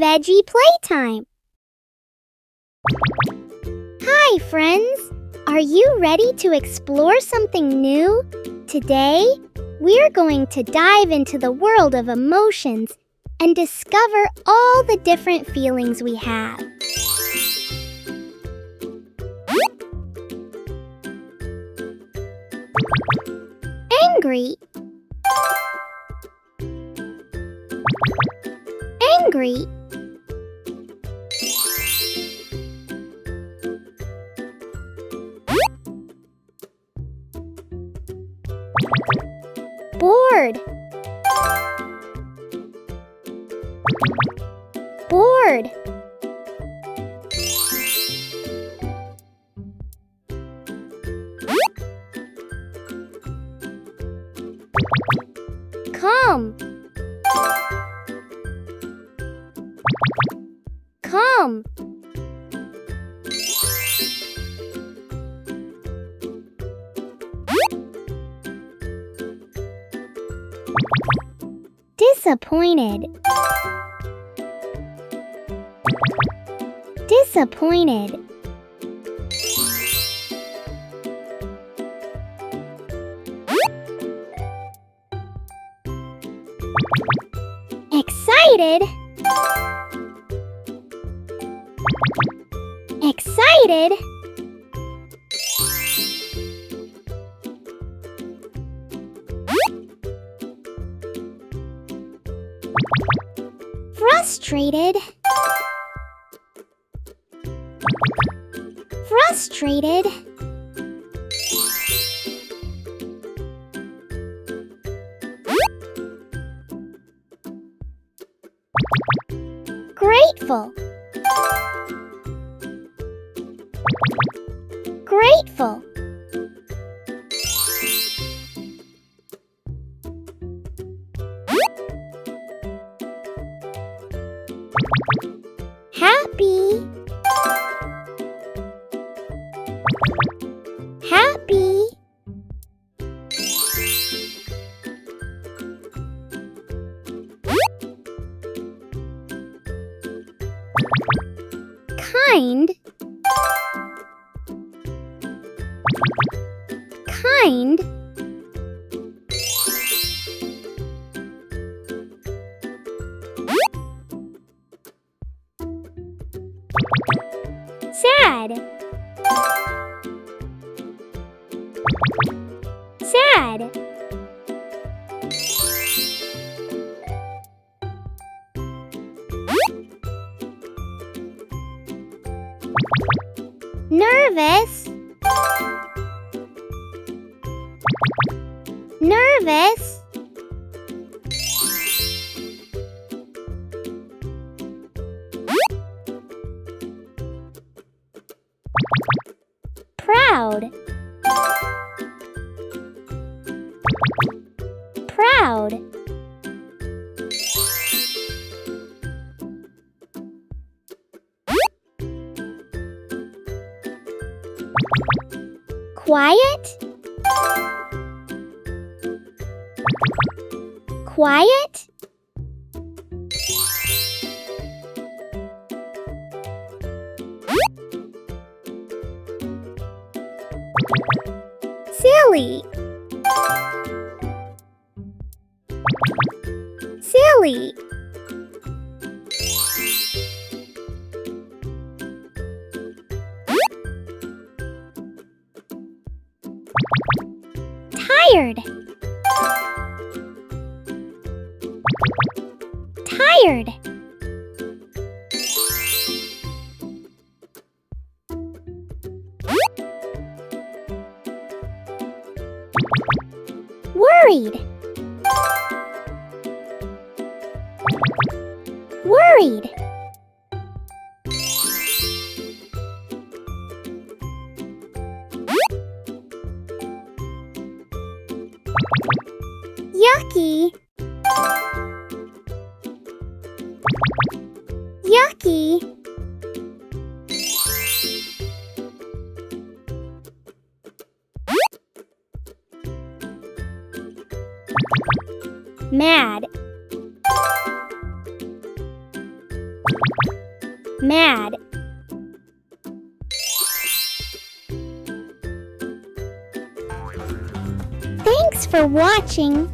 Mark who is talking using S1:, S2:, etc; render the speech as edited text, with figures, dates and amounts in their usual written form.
S1: Veggie Playtime. Hi, friends! Are you ready to explore something new? Today, we're going to dive into the world of emotions and discover all the different feelings we have. Angry. Angry. Bored. Bored. Calm. Calm. Disappointed. Disappointed. Excited. Excited. Frustrated. Frustrated. Grateful. Grateful. Happy. Happy. Kind. Kind. Sad. Sad. Nervous. Nervous. Proud. Proud. Quiet. Quiet. Silly. Silly. Tired. Tired. Worried. Worried. Yucky. Yucky. Mad. Mad. Thanks for watching.